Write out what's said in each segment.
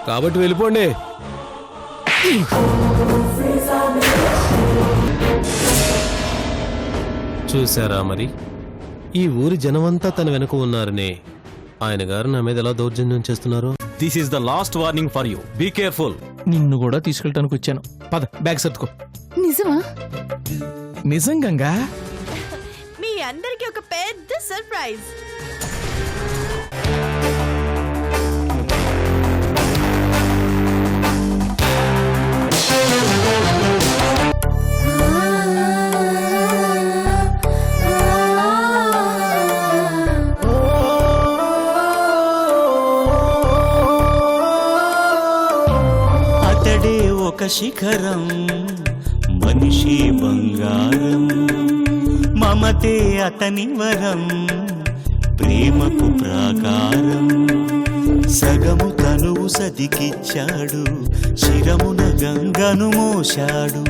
కాబట్టి వెళ్ళిపోండి. చూసారా మరి, ఈ ఊరి జనమంతా తన వెనుక ఉన్నారని ఆయన గారు నా మీద ఎలా దౌర్జన్యం చేస్తున్నారు. This is the last warning for you. Be careful. నిన్ను కూడా తీసుకెళ్ళటానికి వచ్చాను. పద, బ్యాగ్ సర్దుకో. నిజమా? నిజం గంగా. మీ అందరికి ఒక పెద్ద సర్ప్రైజ్. అతడే ఒక శిఖరం, మనిషి బంగారం, మమతే అతని వరం, ప్రేమకు ప్రాకారం. సగము తనువు సతికిచ్చాడు, శిరమున గంగను మోశాడు.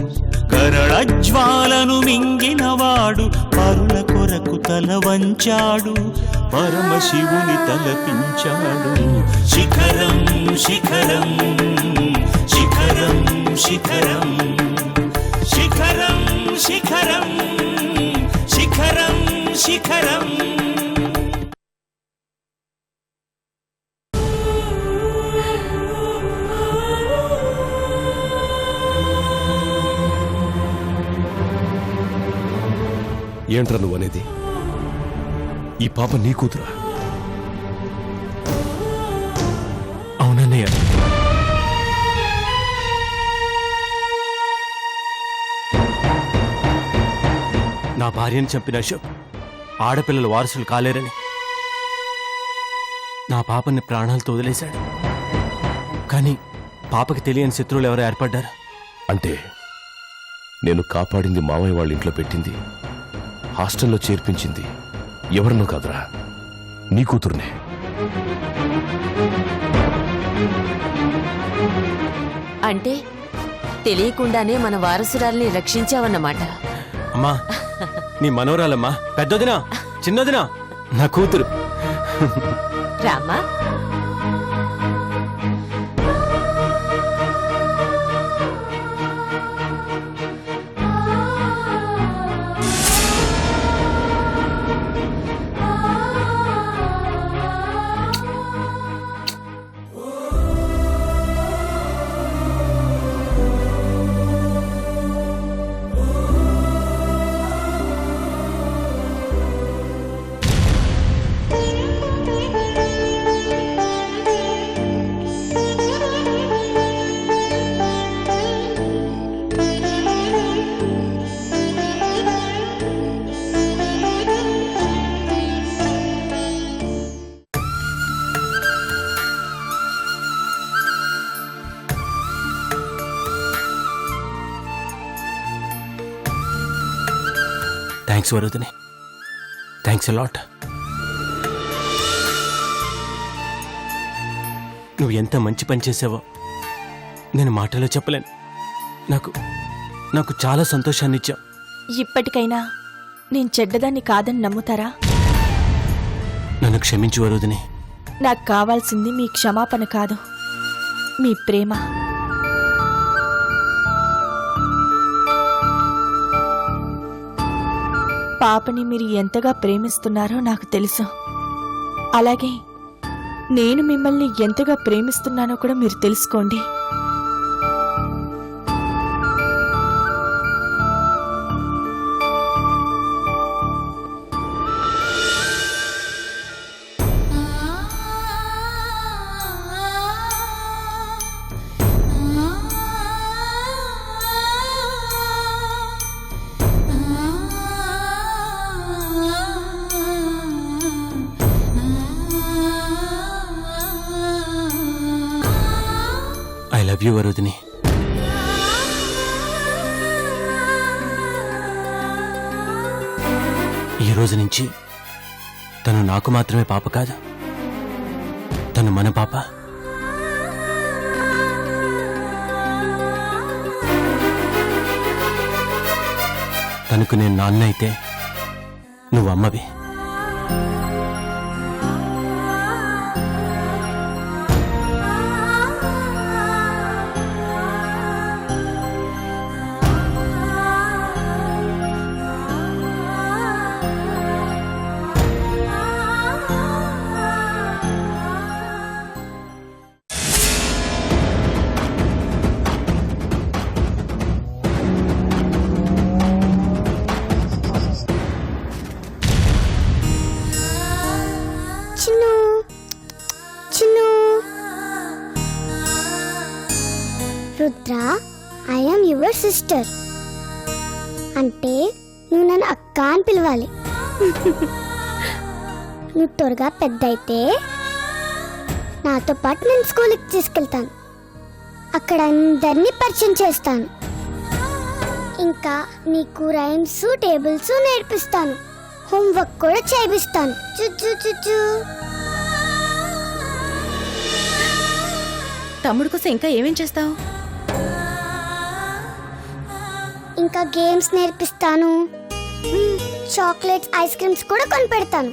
కరళజ్వాలను మింగినవాడు, పరుల కొరకు తల వంచాడు, పరమశివుని తలపించాడు. శిఖరం శిఖరం శిఖరం శిఖరం శిఖరం శిఖరం శిఖరం శిఖరం. ఏంట్రా నువ్వు అనేది? ఈ పాప నీ కూతురా? అవునన్నయ్య. నా భార్యను చంపిన అశోక్ ఆడపిల్లలు వారసులు కాలేరని నా పాపని ప్రాణాలతో వదిలేశాడు. కానీ పాపకి తెలియని శత్రువులు ఎవరో ఏర్పడ్డారు. అంటే నేను కాపాడింది మామయ్య వాళ్ళ ఇంట్లో పెట్టింది, హాస్టల్లో చేర్పించింది ఎవరినో కాదురా, నీ కూతుర్నే. అంటే తెలియకుండానే మన వారసురాల్ని రక్షించావన్నమాట. అమ్మా, నీ మనోరాలమ్మా, పెద్దదినా చిన్నదినా నా కూతురు. రామా, థ్యాంక్స్ వరుదిని, థ్యాంక్స్ అలాట్. నువ్వు ఎంత మంచి పని చేసావో నేను మాటలో చెప్పలేను. నాకు చాలా సంతోషాన్ని ఇచ్చావు. ఇప్పటికైనా నేను చెడ్డదాన్ని కాదని నమ్ముతారా? నన్ను క్షమించు వరుదిని. నాకు కావాల్సింది మీ క్షమాపణ కాదు, మీ ప్రేమ. పాపని మీరు ఎంతగా ప్రేమిస్తున్నారో నాకు తెలుసు. అలాగే నేను మిమ్మల్ని ఎంతగా ప్రేమిస్తున్నానో కూడా మీరు తెలుసుకోండి. ఐ లవ్ యూ వరుదిని. ఈ రోజు నుంచి తను నాకు మాత్రమే పాప కాదు, తను మన పాప. తనకు నేను నాన్న అయితే నువ్వు అమ్మవి. Rudra, I am your sister. అంటే నువ్వు నన్ను అక్క అని పిలవాలి. నువ్వు త్వరగా పెద్ద అయితే నాతో పాటు నేను స్కూల్కి తీసుకెళ్తాను. అక్కడ అందరినీ పరిచయం చేస్తాను. ఇంకా నీకు రైమ్స్ టేబుల్స్ నేర్పిస్తాను. హోంవర్క్ కూడా చేపిస్తాను. చుచ్చు చుచ్చు. తమ్ముడు కోసం ఇంకా ఏమేం చేస్తావు? ఇంకా గేమ్స్ నేర్పిస్తాను. చాక్లెట్స్, ఐస్ క్రీమ్స్ కూడా కొని పెడతాను.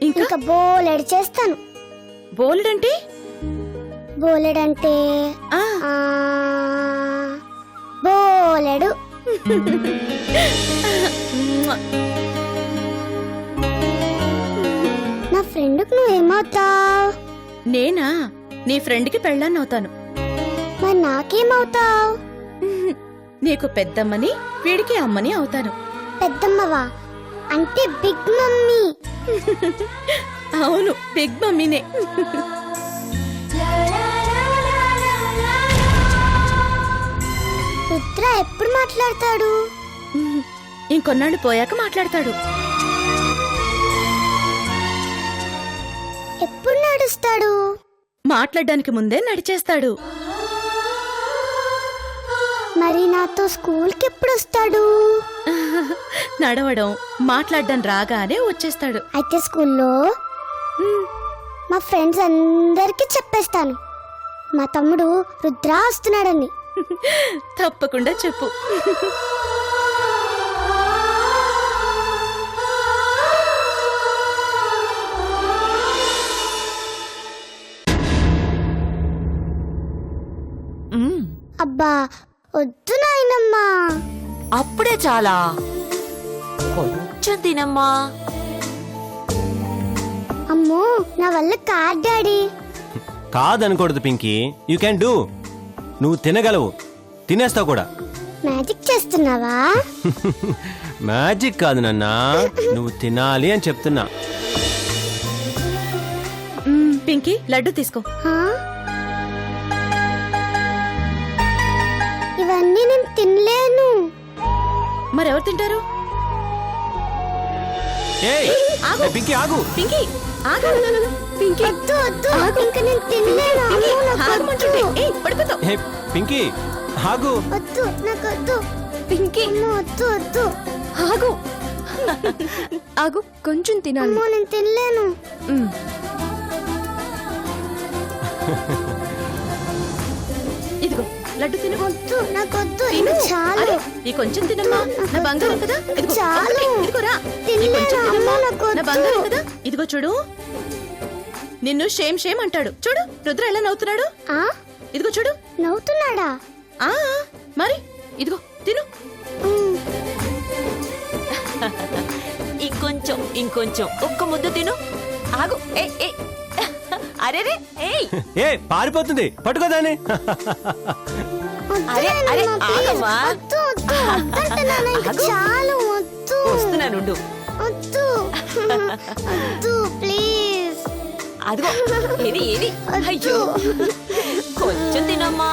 ఇంకా ఇంకా బోలెడు చేస్తాను. బోల్డ్ అంటే బోలెడంటే ఆ, బోలెడు. నా ఫ్రెండ్కి నువ్వేమవుతావు? నేనా నీ ఫ్రెండ్కి పెళ్ళాన్ని అవుతాను. మరి నాకేమవుతావు? నీకు పెద్దమ్మని, వీడికి అమ్మని అవుతాను. పెద్దమ్మవా? అంటే బిగ్ మమ్మీ. అవును, బిగ్ మమ్మీనే. రుద్ర ఎప్పుడు మాట్లాడతాడు? ఇంకొన్నాళ్ళు పోయాక మాట్లాడతాడు. ఎప్పుడు నడుస్తాడు? మాట్లాడడానికి ముందే నడిచేస్తాడు. మరి నాతో స్కూల్కి ఎప్పుడు వస్తాడు? నడవడం, మాట్లాడడం రాగానే వచ్చేస్తాడు. అయితే స్కూల్లో మా ఫ్రెండ్స్ అందరికీ చెప్పేస్తాను మా తమ్ముడు రుద్ర వస్తున్నాడని. తప్పకుండా చెప్పు. అబ్బా వద్దు నాయనమ్మా. అప్పుడే చాలా, కొంచెం తినమ్మా. అమ్మో నా వల్ల కాదు డాడీ. కాదనకూడదు పింకీ, యూ క్యాన్ డూ. నువ్వు తినగలవు, తినేస్తావు కూడా. మ్యాజిక్ చేస్తున్నావా? మ్యాజిక్ కాదు నాన్నా, నువ్వు తినాలి అని చెప్తున్నా. పింకీ, లడ్డు తీసుకో. హా? ఇవన్నీ నేను తినలేను. మరెవరు తింటారు? ఏయ్, ఆగు. ఏ పింకీ ఆగు. పింకీ ఆగు. పింకీ వద్దు వద్దు, ఇంకా నేను తినలేను. అమ్మో, నాకు ఆగమంటుంటే. వద్దు. ఏయ్, పడిపోతావు. ఏ పింకీ ఆగు. వద్దు, నాకు వద్దు. పింకీ అమ్మో, వద్దు వద్దు. ఆగు. ఆగు, కొంచెం తినాలి. అమ్మో నేను తినలేను. ఇదిగో లడ్డు తిను. వద్దు, నాకు వద్దు. తిను. ఇంకా చాలు. అరే, ఈ కొంచెం తినమ్మా. నా బంగారం కదా. ఇదిగో, చాలు. ఇదిగోరా. ఈ తినలేను. కొంచెం అమ్మో, తినమ్మా. నాకు నా వద్దు. బంగారం కదా. ఇదిగో చూడు, నిన్ను షేమ్ షేమ్ అంటాడు. చూడు రుద్ర ఎలా నవ్వుతున్నాడు. ఆ? ఇదిగో చూడు. నవ్వుతున్నాడా? ఆ మరి ఇదిగో తిను. ఇంకొంచెం, ఇంకొంచెం, ఒక్క ముద్ద తిను. ఆగు. ఏయ్, ఏయ్. అరేరే, ఏయ్. ఏ పారిపోతుంది, పట్టుకోదాన్ని. వద్దు అరే, అరే, నాయనమ్మా, please. ఆగమ్మా. వద్దు వద్దు, వద్దంటున్నాను. ఇంకా ఆగు. చాలు. వద్దు వస్తున్నానుండు. వద్దు వద్దు ప్లీజ్. అదిగో, ఏది ఏది. అయ్యో, కొంచెం తినమ్మా.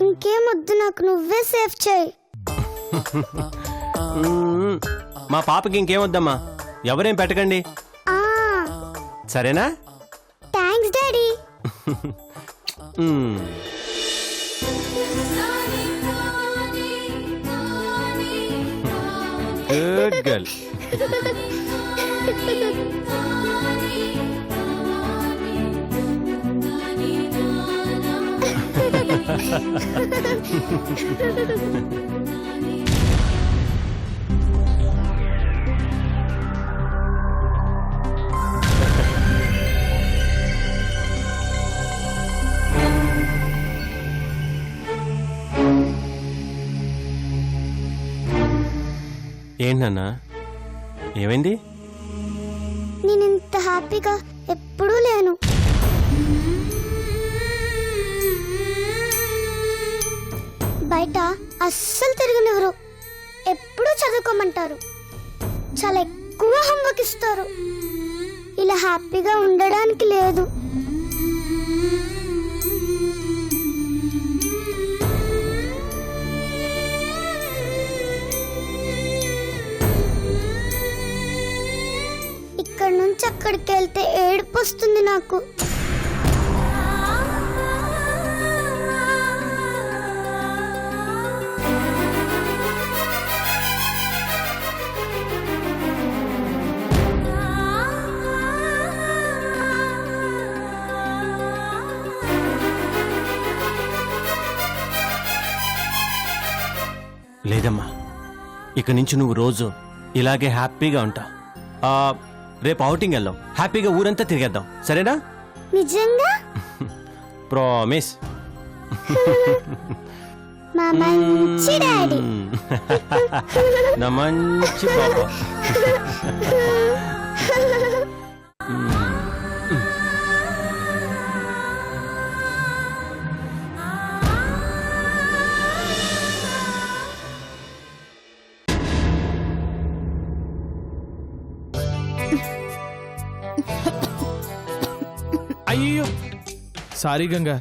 ఇంకేం వద్దు నాకు, నువ్వే సేఫ్ చేయి. మా పాపకి ఇంకేమొద్దమ్మా, ఎవరేం పెట్టకండి, ఆ సరేనా? Thanks daddy. Hmm. Good girl. ఏంటన్నా, ఏమైంది? నేను ఇంత హ్యాపీగా ఎప్పుడూ లేను. బయట అస్సలు తిరగనివ్వరు. ఎప్పుడూ చదువుకోమంటారు. చాలా ఎక్కువ హోంవర్క్ ఇస్తారు. ఇలా హ్యాపీగా ఉండడానికి లేదు. ఇక్కడ నుంచి అక్కడికి వెళ్తే ఏడుపు వస్తుంది నాకు. లేదమ్మా, ఇక నుంచి నువ్వు రోజు ఇలాగే హ్యాపీగా ఉంటావు. రేపు అవుటింగ్ వెళ్దాం, హ్యాపీగా ఊరంతా తిరిగేద్దాం, సరేనా? నిజంగా? ప్రామిస్. మా మంచి డాడీ. నా మంచి బాబా. అయ్యో సారీ గంగా,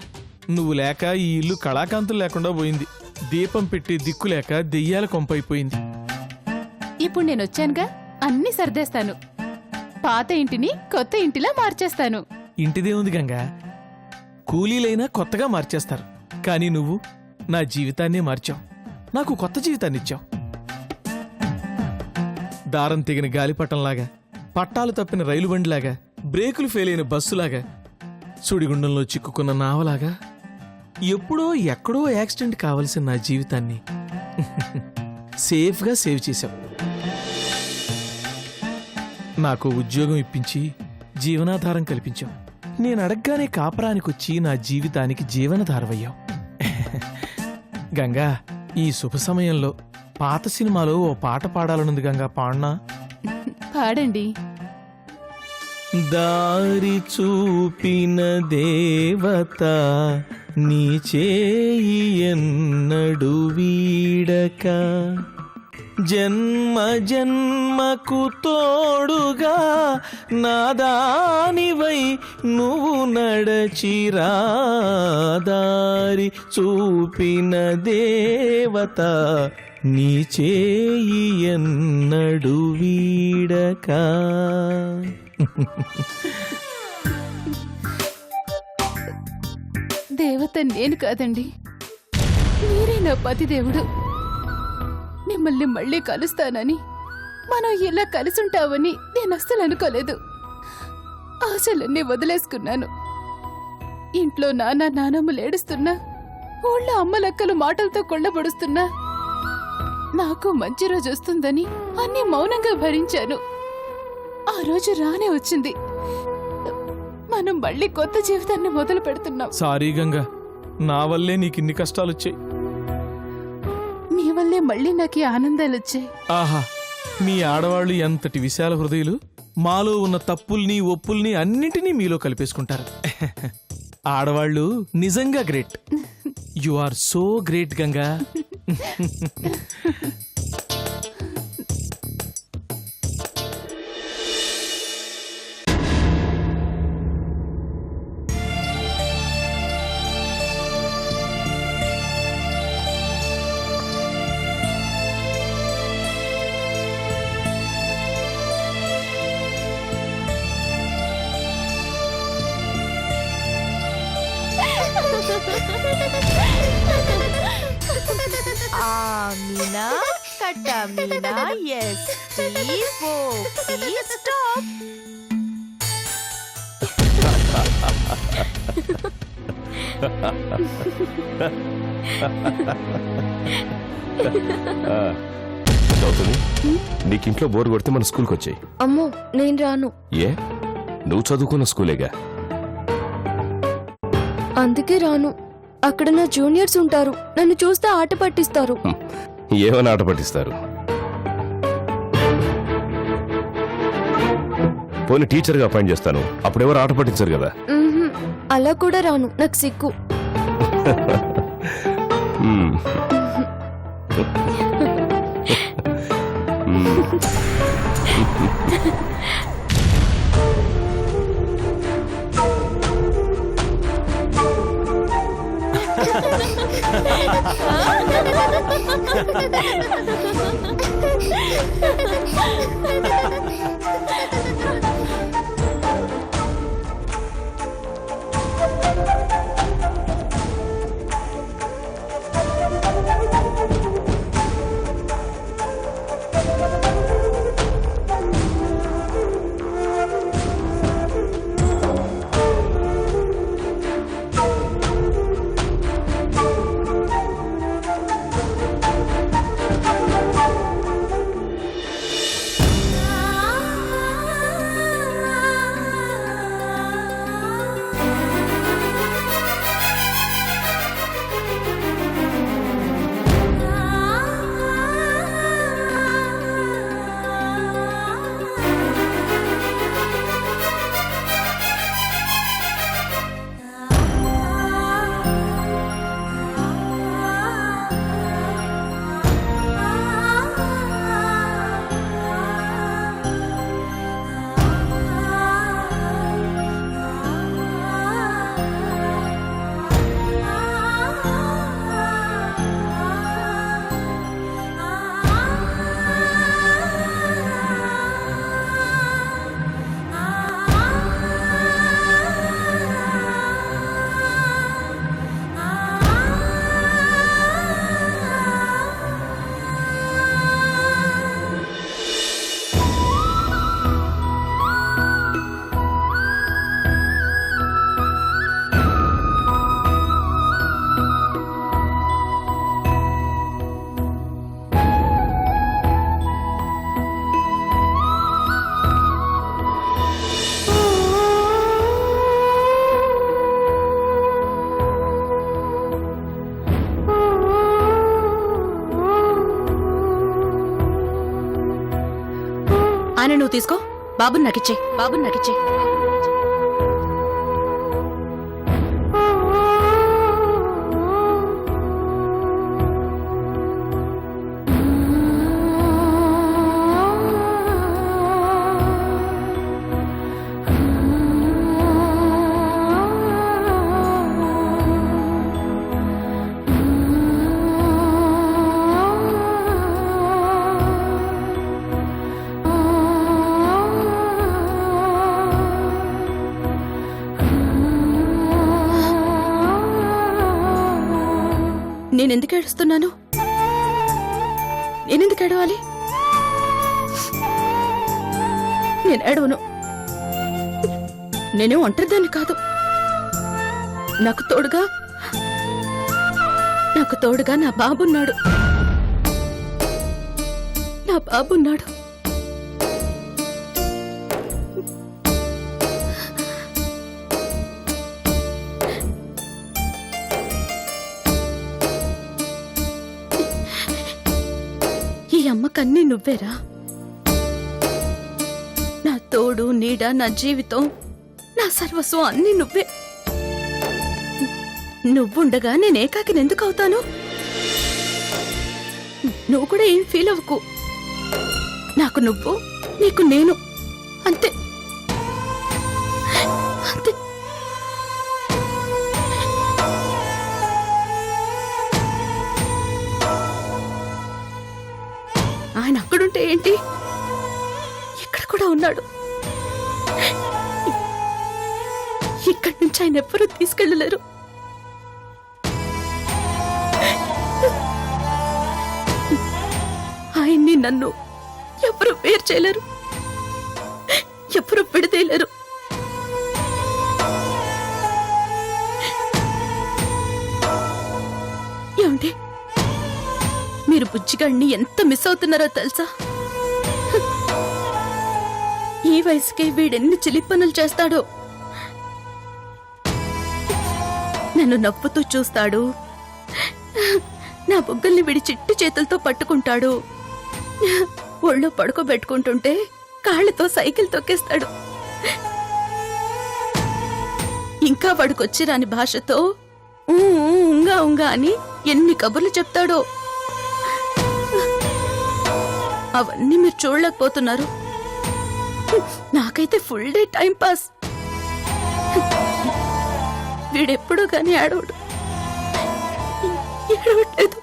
నువ్వు లేక ఈ ఇల్లు కళాకాంతులు లేకుండా పోయింది. దీపం పెట్టి దిక్కు లేక దెయ్యాల కొంపైపోయింది. ఇప్పుడు నేను వచ్చానుగా, అన్ని సర్దేస్తాను. పాత ఇంటిని కొత్త ఇంటిలా మార్చేస్తాను. ఇంటిదే ఉంది గంగా, కూలీలైనా కొత్తగా మార్చేస్తారు. కానీ నువ్వు నా జీవితాన్నే మార్చావు, నాకు కొత్త జీవితాన్ని ఇచ్చావు. దారం తెగిన గాలిపటంలాగా, పట్టాలు తప్పిన రైలు బండిలాగా, బ్రేకులు ఫెయిల్ అయిన బస్సులాగా, సుడిగుండంలో చిక్కుకున్న నావలాగా, ఎప్పుడో ఎక్కడో యాక్సిడెంట్ కావలసిన నా జీవితాన్ని సేఫ్గా సేవ్ చేశావు. నాకు ఉద్యోగం ఇప్పించి జీవనాధారం కల్పించావు. నేను అడగ్గానే కాపరానికొచ్చి నా జీవితానికి జీవనధారవయ్యావు. గంగా, ఈ శుభ సమయంలో పాత సినిమాలో ఓ పాట పాడాలనుంది గంగా, పాడనా? పాడండి. దారి చూపిన దేవత నీ చేయి ఎన్నడు వీడక, జన్మ జన్మకు తోడుగా నాదానివై నువ్వు నడచిరా. దారి చూపిన దేవత నీ చేయి ఎన్నడు వీడక. దేవత నేను కాదండి, మీరే నా పతిదేవుడు. మిమ్మల్ని మళ్ళీ కలుస్తానని, మనం ఇలా కలిసుంటామని నేను అస్సలు అనుకోలేదు. ఆశలన్నీ వదిలేసుకున్నాను. ఇంట్లో నాన్నమ్మలు ఏడుస్తున్నా, ఊళ్ళో అమ్మలక్కలు మాటలతో కొళ్ళబడుస్తున్నా, నాకు మంచి రోజు వస్తుందని అన్ని మౌనంగా భరించాను. ఆ రోజు రానే వచ్చింది. మనం మళ్ళీ కొత్త జీవితాన్ని మొదలు పెడుతున్నాం. సారీ గంగా, నా వల్లే నీకిన్ని కష్టాలొచ్చాయి. మీ వల్లే మళ్ళీ నాకు ఈ ఆనందాలు వచ్చాయి. ఆహా, మీ ఆడవాళ్లు ఎంతటి విశాల హృదయులు. మాలో ఉన్న తప్పుల్ని ఒప్పుల్ని అన్నింటినీ మీలో కలిపేసుకుంటారు. ఆడవాళ్ళు నిజంగా great. You are so great Ganga. Amina, Katamina, yes, please stop. Gautami, నీకింట్లో బోర్ కొడితే మన స్కూల్కి వచ్చాయి. అమ్మో, నేను రాను. ఏ, నువ్వు చదువుకున్న స్కూలేగా? అందుకే రాను. అక్కడ నా జూనియర్స్ ఉంటారు, నన్ను చూస్తే ఆట పట్టిస్తారు. ఏమని ఆట పట్టిస్తారు? పోనీ టీచర్గా అపాయింట్ చేస్తాను, అప్పుడెవరు ఆట పట్టించారు కదా. అలా కూడా రాను, నాకు సిగ్గు. ఆయన నువ్వు తీసుకో, బాబుని నాకిచ్చే, బాబుని నాకిచ్చే. నేనెందుకు ఏడుస్తున్నాను? నేనెందుకు ఏడవాలి? నేను ఏడవను. నేనే ఒంటరిదాన్ని కాదు. నాకు తోడుగా నా బాబున్నాడు. నా బాబున్నాడు. ఈ అమ్మకన్నీ నువ్వేరా. నా తోడు నీడ, నా జీవితం, నా సర్వస్వం అన్నీ నువ్వే. నువ్వుండగా నేను ఏకాకినెందుకు అవుతాను? నువ్వు కూడా ఏం ఫీల్ అవ్వకు. నాకు నువ్వు, నీకు నేను, అంతే అంతే. ఆయన అక్కడుంటే ఏంటి, ఇక్కడ కూడా ఉన్నాడు. ఇక్కడి నుంచి ఆయన ఎవ్వరూ తీసుకెళ్ళలేరు. ఆయన్ని నన్ను ఎవరు వేరు చేయలేరు, ఎవరు విడదీయలేరు. ఏమండి, మీరు బుజ్జిగాడిని ఎంత మిస్ అవుతున్నారో తెలుసా? ఈ వయసుకే వీడెన్ని చిలి పనులు చేస్తాడో. నన్ను నవ్వుతూ చూస్తాడు, నా బుగ్గల్ని విడి చిట్టి చేతులతో పట్టుకుంటాడు, ఒళ్ళో పడుకోబెట్టుకుంటుంటే కాళ్ళతో సైకిల్ తొక్కేస్తాడు. ఇంకా వాడికొచ్చి రాని భాషతో ఉంగా ఉంగా అని ఎన్ని కబుర్లు చెప్తాడో. అవన్నీ మీరు చూడలేకపోతున్నారు. నాకైతే ఫుల్ డే టైం పాస్. వీడెప్పుడూ గానీ ఆడవడు. ఏడవట్లేదు.